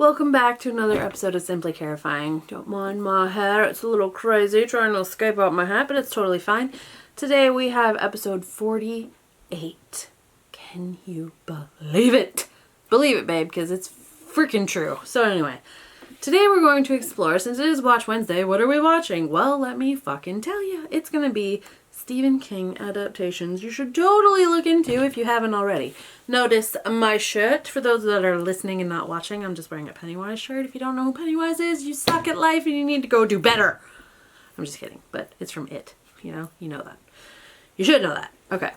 Welcome back to another episode of Simply Terrifying. Don't mind my hair, it's a little crazy trying to escape out my hat, but it's totally fine. Today we have episode 48. Can you believe it? Believe it, babe, because it's freaking true. So anyway, today we're going to explore, since it is Watch Wednesday, what are we watching? Well, let me fucking tell you. It's going to be Stephen King adaptations you should totally look into if you haven't already. Notice my shirt. For those that are listening and not watching, I'm just wearing a Pennywise shirt. If you don't know who Pennywise is, you suck at life and you need to go do better. I'm just kidding, but it's from It. You know that. You should know that. Okay.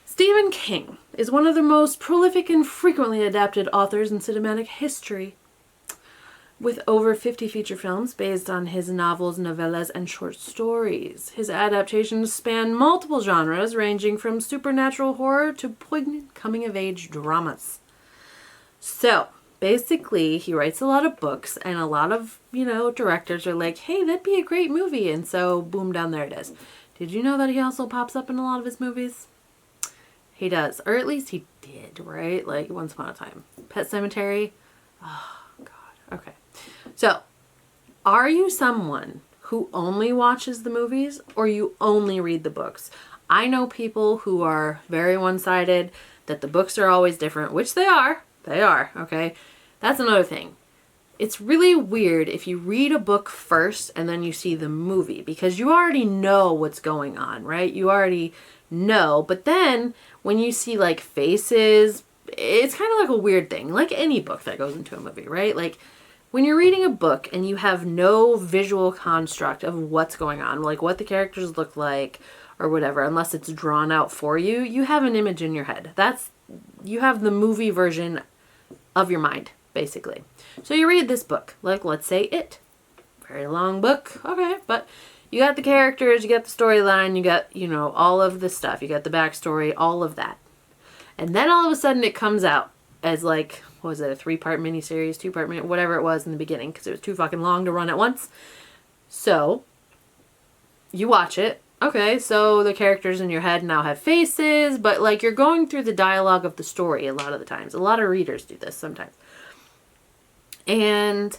Stephen King is one of the most prolific and frequently adapted authors in cinematic history, with over 50 feature films based on his novels, novellas, and short stories. His adaptations span multiple genres, ranging from supernatural horror to poignant coming-of-age dramas. So, basically, he writes a lot of books, and a lot of, directors are like, hey, that'd be a great movie, and so, boom, down there it is. Did you know that he also pops up in a lot of his movies? He does, or at least he did, right? Like, Once Upon a Time. Pet Sematary. Oh, God. Okay. So, are you someone who only watches the movies or you only read the books? I know people who are very one-sided, that the books are always different, which they are. They are, okay? That's another thing. It's really weird if you read a book first and then you see the movie, because you already know what's going on, right? You already know, but then when you see like faces, it's kind of like a weird thing, like any book that goes into a movie, right? Like, when you're reading a book and you have no visual construct of what's going on, like what the characters look like or whatever, unless it's drawn out for you, you have an image in your head. You have the movie version of your mind, basically. So you read this book, like let's say It. Very long book, okay, but you got the characters, you got the storyline, you got, all of the stuff, you got the backstory, all of that. And then all of a sudden it comes out as like, what was it, a 3-part miniseries, 2-part mini, whatever it was in the beginning, because it was too fucking long to run at once. So, you watch it. Okay, so the characters in your head now have faces, but like you're going through the dialogue of the story a lot of the times. A lot of readers do this sometimes. And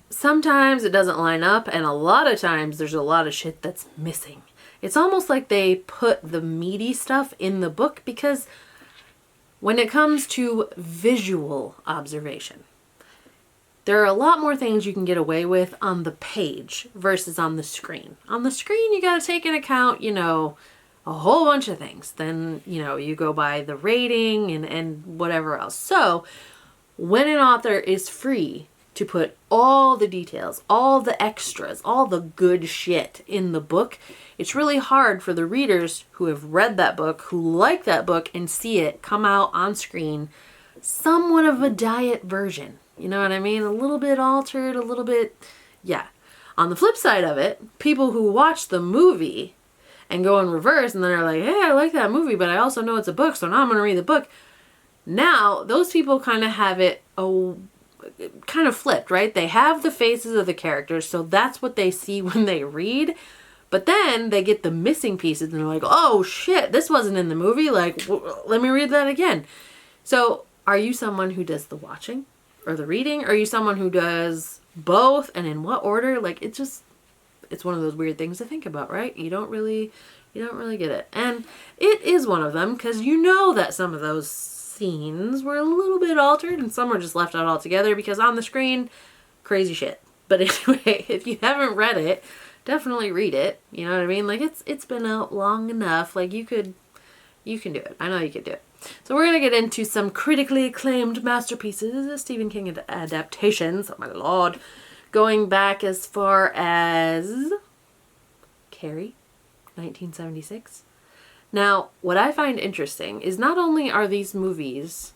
sometimes it doesn't line up, and a lot of times there's a lot of shit that's missing. It's almost like they put the meaty stuff in the book, because when it comes to visual observation, there are a lot more things you can get away with on the page versus on the screen. On the screen, you got to take into account, a whole bunch of things. Then, you go by the rating and whatever else. So, when an author is free to put all the details, all the extras, all the good shit in the book, it's really hard for the readers who have read that book, who like that book, and see it come out on screen somewhat of a diet version. You know what I mean? A little bit altered, a little bit, yeah. On the flip side of it, people who watch the movie and go in reverse and then are like, hey, I like that movie, but I also know it's a book, so now I'm going to read the book. Now, those people kind of have it kind of flipped, right? They have the faces of the characters, so that's what they see when they read. But then they get the missing pieces and they're like, oh shit, this wasn't in the movie. Like, let me read that again. So are you someone who does the watching or the reading? Are you someone who does both, and in what order? Like, it's one of those weird things to think about, right? You don't really get it. And it is one of them, because that some of those scenes were a little bit altered and some were just left out altogether, because on the screen, crazy shit. But anyway, if you haven't read it, definitely read it. You know what I mean? Like, it's been out long enough. Like, you can do it. I know you can do it. So we're going to get into some critically acclaimed masterpieces, Stephen King adaptations. Oh my lord. Going back as far as Carrie, 1976. Now, what I find interesting is not only are these movies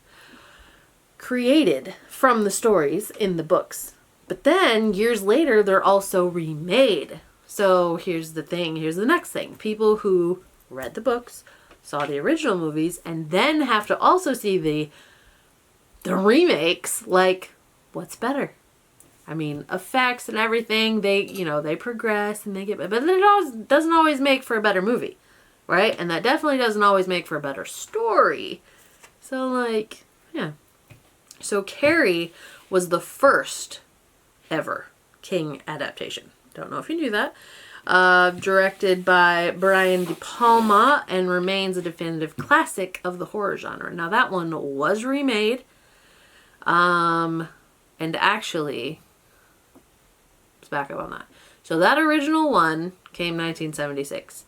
created from the stories in the books, but then years later they're also remade. So here's the next thing. People who read the books, saw the original movies, and then have to also see the remakes, like, what's better? I mean, effects and everything, they progress and they get better, but it doesn't always make for a better movie, right? And that definitely doesn't always make for a better story. So, like, yeah. So Carrie was the first ever King adaptation. Don't know if you knew that. Directed by Brian De Palma and remains a definitive classic of the horror genre. Now that one was remade. And actually, let's back up on that. So that original one came 1976.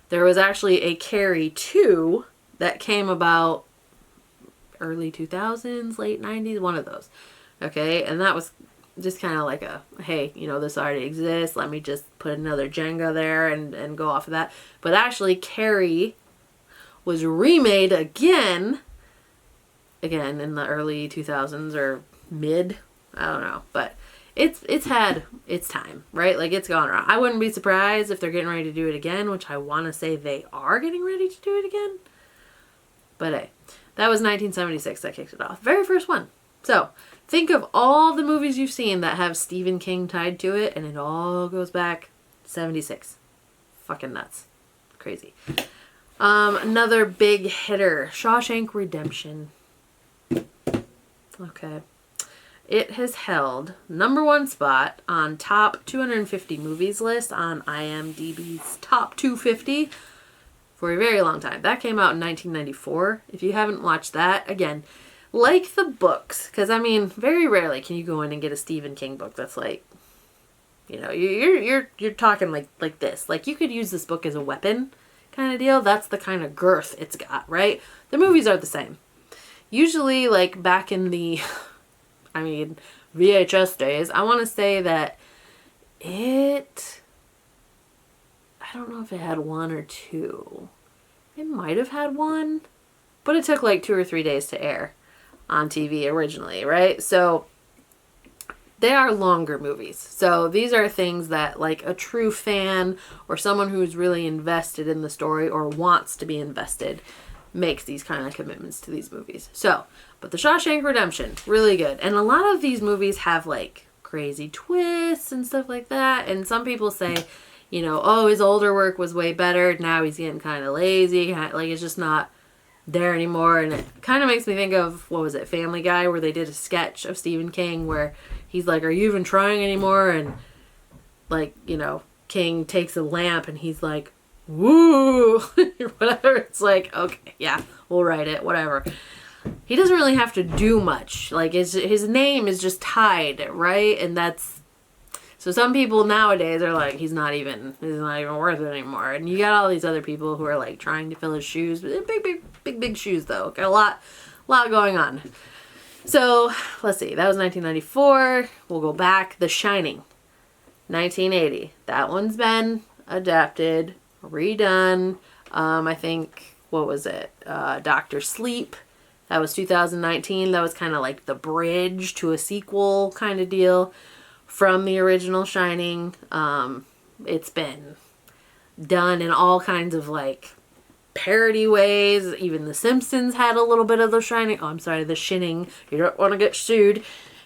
There was actually a Carrie 2 that came about early 2000s, late 90s, one of those. Okay, and that was just kind of like a, hey, you know, this already exists, let me just put another Jenga there and go off of that. But actually, Carrie was remade again in the early 2000s or mid, I don't know, but it's had its time, right? Like, it's gone around. I wouldn't be surprised if they're getting ready to do it again, which I want to say they are getting ready to do it again. But hey, that was 1976 that kicked it off. Very first one. So, think of all the movies you've seen that have Stephen King tied to it, and it all goes back 76. Fucking nuts. Crazy. Another big hitter, Shawshank Redemption. Okay. It has held #1 spot on top 250 movies list on IMDb's top 250 for a very long time. That came out in 1994. If you haven't watched that, again, like the books, because I mean, very rarely can you go in and get a Stephen King book that's like, you know, you're talking like this. Like, you could use this book as a weapon kind of deal. That's the kind of girth it's got, right? The movies are the same. Usually, like, back in the, I mean, VHS days, I want to say that I don't know if it had 1 or 2. It might have had 1, but it took like 2 or 3 days to air on TV originally, right? So they are longer movies. So these are things that, like, a true fan or someone who's really invested in the story or wants to be invested makes these kind of commitments to these movies. So, but the Shawshank Redemption, really good. And a lot of these movies have, like, crazy twists and stuff like that. And some people say, you know, oh, his older work was way better. Now he's getting kind of lazy. Like, it's just not there anymore. And it kind of makes me think of, what was it, Family Guy, where they did a sketch of Stephen King where he's like, are you even trying anymore? And, like, you know, King takes a lamp and he's like, woo, whatever. It's like, okay, yeah, we'll write it, whatever. He doesn't really have to do much. Like, his name is just tied, right? And that's, so some people nowadays are like, he's not even worth it anymore. And you got all these other people who are like trying to fill his shoes. Big shoes though. Got a lot going on. So let's see. That was 1994. We'll go back. The Shining, 1980. That one's been adapted, redone. I think, what was it? Doctor Sleep. That was 2019. That was kind of like the bridge to a sequel kind of deal from the original Shining. It's been done in all kinds of, like, parody ways. Even The Simpsons had a little bit of The Shining. Oh, I'm sorry, The Shining. You don't want to get sued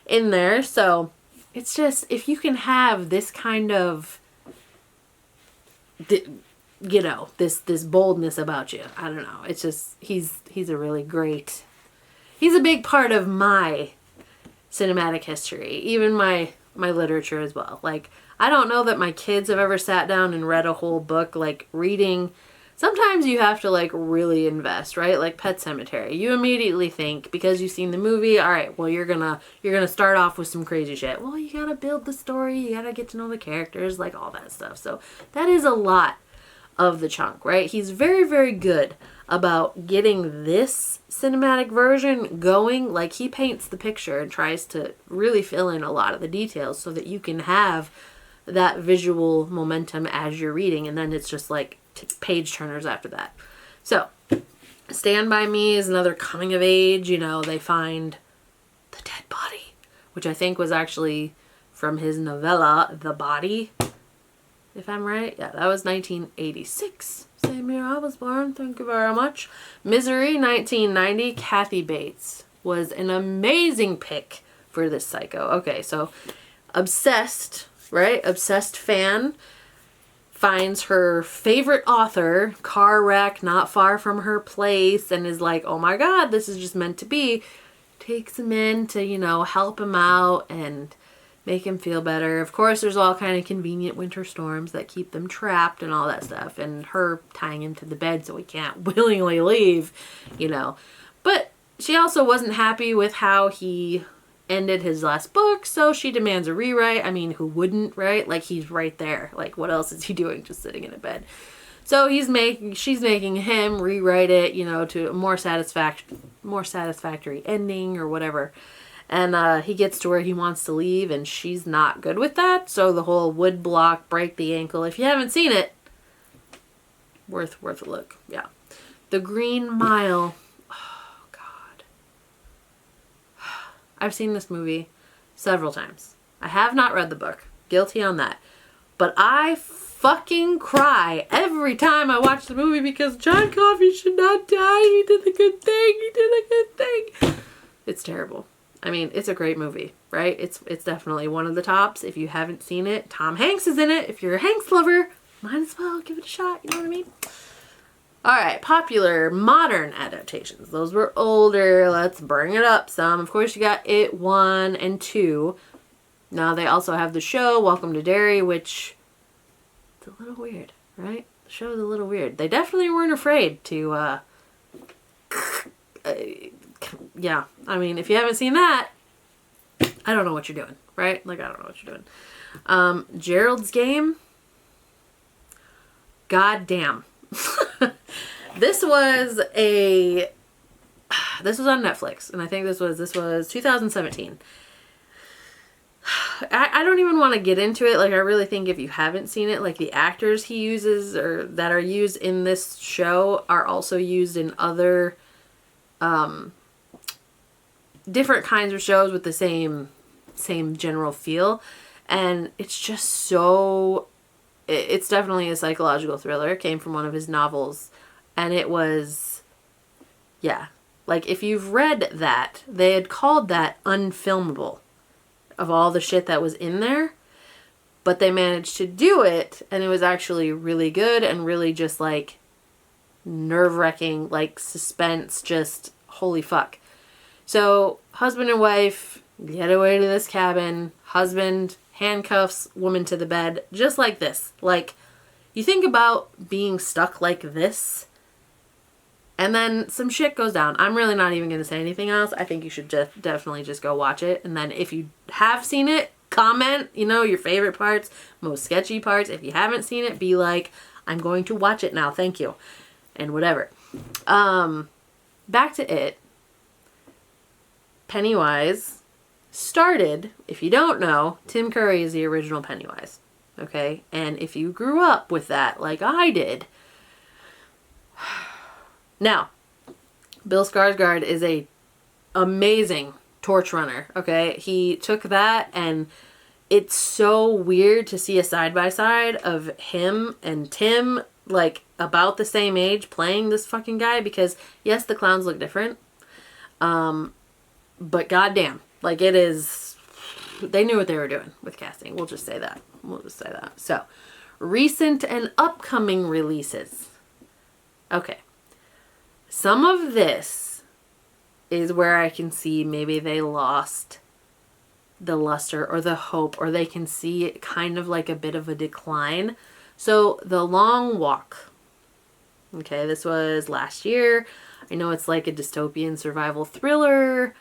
in there. So it's just, if you can have this kind of, you know, this boldness about you, I don't know. It's just, he's a really great, he's a big part of my cinematic history, even my literature as well. Like, I don't know that my kids have ever sat down and read a whole book. Like, reading, sometimes you have to, like, really invest, right? Like Pet Sematary. You immediately think, because you've seen the movie, all right, well, you're gonna start off with some crazy shit. Well, you gotta build the story, you gotta get to know the characters, like, all that stuff. So that is a lot of the chunk, right? He's very, very good about getting this cinematic version going. Like, he paints the picture and tries to really fill in a lot of the details so that you can have that visual momentum as you're reading, and then it's just like page turners after that. So Stand By Me is another coming of age. You know, they find the dead body, which I think was actually from his novella The Body, if I'm right. Yeah, that was 1986. Same year I was born. Thank you very much. Misery, 1990. Kathy Bates was an amazing pick for this psycho. Okay, so obsessed, right? Obsessed fan finds her favorite author, car wreck not far from her place, and is like, oh my god, this is just meant to be. takes him in to, you know, help him out and make him feel better. Of course, there's all kind of convenient winter storms that keep them trapped and all that stuff. And her tying him to the bed so he can't willingly leave, you know. But she also wasn't happy with how he ended his last book, so she demands a rewrite. I mean, who wouldn't, right? Like, he's right there. Like, what else is he doing just sitting in a bed? So she's making him rewrite it, you know, to a more satisfactory ending or whatever. And he gets to where he wants to leave, and she's not good with that. So the whole wood block, break the ankle. If you haven't seen it, worth a look. Yeah. The Green Mile. Oh, God. I've seen this movie several times. I have not read the book. Guilty on that. But I fucking cry every time I watch the movie because John Coffey should not die. He did a good thing. He did a good thing. It's terrible. I mean, it's a great movie, right? It's definitely one of the tops. If you haven't seen it, Tom Hanks is in it. If you're a Hanks lover, might as well give it a shot. You know what I mean? All right, popular modern adaptations. Those were older. Let's bring it up some. Of course, you got It 1 and 2. Now, they also have the show, Welcome to Derry, which it's a little weird, right? The show's a little weird. They definitely weren't afraid to, yeah, I mean, if you haven't seen that, I don't know what you're doing, right? Like, I don't know what you're doing. Gerald's Game. God damn. This was on Netflix, and I think this was 2017. I don't even want to get into it. Like, I really think if you haven't seen it, like, the actors he uses or that are used in this show are also used in other different kinds of shows with the same general feel. And it's just so, it's definitely a psychological thriller. It came from one of his novels, and it was, yeah, like, if you've read that, they had called that unfilmable of all the shit that was in there, but they managed to do it, and it was actually really good and really just, like, nerve-wracking, like, suspense, just holy fuck. So, husband and wife get away to this cabin. Husband handcuffs woman to the bed, just like this. Like, you think about being stuck like this, and then some shit goes down. I'm really not even going to say anything else. I think you should definitely just go watch it. And then if you have seen it, comment, you know, your favorite parts, most sketchy parts. If you haven't seen it, be like, I'm going to watch it now. Thank you. And whatever. Back to it. Pennywise started, if you don't know, Tim Curry is the original Pennywise. Okay? And if you grew up with that like I did. Now, Bill Skarsgård is a amazing torch runner, okay? He took that, and it's so weird to see a side-by-side of him and Tim, like, about the same age playing this fucking guy, because, yes, the clowns look different, but goddamn, like, it is, they knew what they were doing with casting. We'll just say that. So, recent and upcoming releases. Okay. Some of this is where I can see maybe they lost the luster or the hope, or they can see it kind of like a bit of a decline. So, The Long Walk. Okay, this was last year. I know it's like a dystopian survival thriller.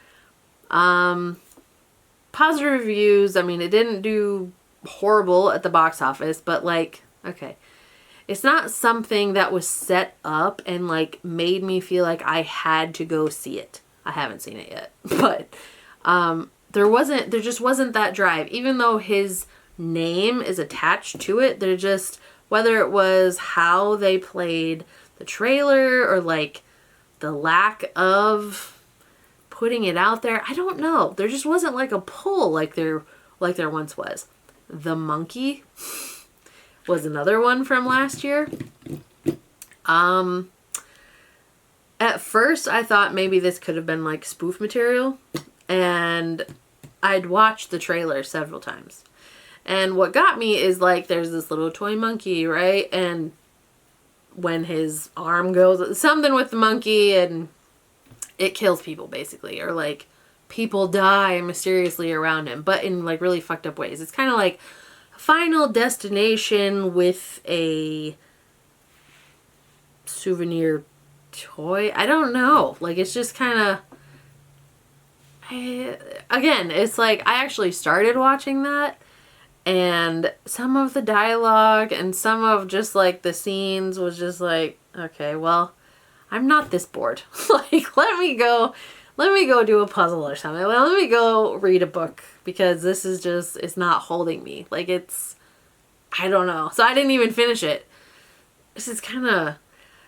Positive reviews. I mean, it didn't do horrible at the box office, but like, okay. It's not something that was set up and like made me feel like I had to go see it. I haven't seen it yet, but there just wasn't that drive. Even though his name is attached to it, there just, whether it was how they played the trailer or like the lack of putting it out there, I don't know. There just wasn't like a pull like there once was. The Monkey was another one from last year. At first I thought maybe this could have been like spoof material, and I'd watched the trailer several times. And what got me is like there's this little toy monkey, right? And when his arm goes, something with the monkey and it kills people basically, or like people die mysteriously around him, but in like really fucked up ways. It's kind of like Final Destination with a souvenir toy. I don't know. Like, it's just kind of... Again, it's like I actually started watching that, and some of the dialogue and some of just like the scenes was just like, okay, well, I'm not this bored. Like, let me go do a puzzle or something. Let me go read a book, because this is just, it's not holding me. Like, it's, I don't know. So I didn't even finish it. This is kind of,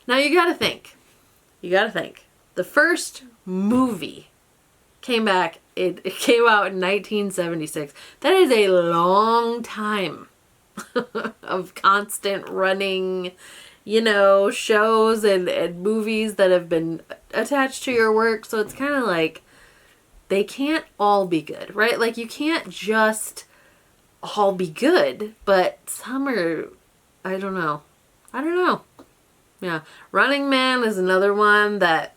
now you gotta think. The first movie came back, it came out in 1976. That is a long time of constant running, you know, shows and movies that have been attached to your work. So it's kind of like, they can't all be good, right? Like, you can't just all be good, but some are, I don't know. Yeah. Running Man is another one that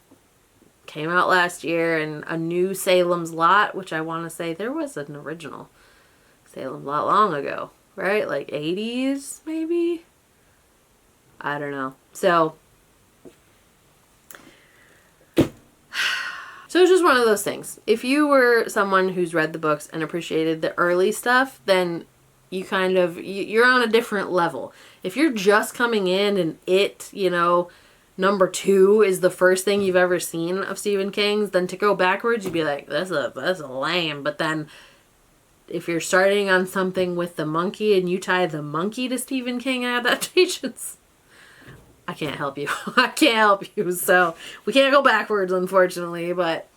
came out last year, and A New Salem's Lot, which I want to say there was an original Salem Lot long ago, right? Like 80s, maybe? I don't know. So it's just one of those things. If you were someone who's read the books and appreciated the early stuff, then you kind of, you're on a different level. If you're just coming in and it, you know, number 2 is the first thing you've ever seen of Stephen King's, then to go backwards, you'd be like, that's a lame. But then if you're starting on something with the monkey and you tie the monkey to Stephen King adaptations, I can't help you. I can't help you. So we can't go backwards, unfortunately, but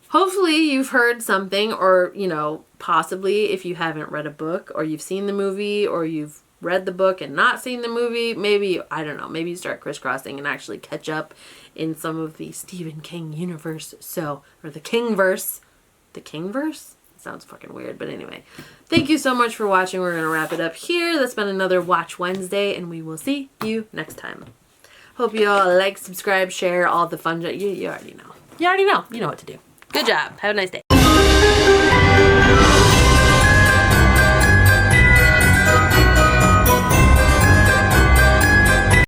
hopefully you've heard something, or, you know, possibly if you haven't read a book, or you've seen the movie, or you've read the book and not seen the movie, maybe, I don't know, maybe you start crisscrossing and actually catch up in some of the Stephen King universe. So, or the Kingverse. The Kingverse? Sounds fucking weird, but anyway. Thank you so much for watching. We're going to wrap it up here. That's been another Watch Wednesday, and we will see you next time. Hope you all like, subscribe, share, all the fun. You already know. You know what to do. Good job. Have a nice day.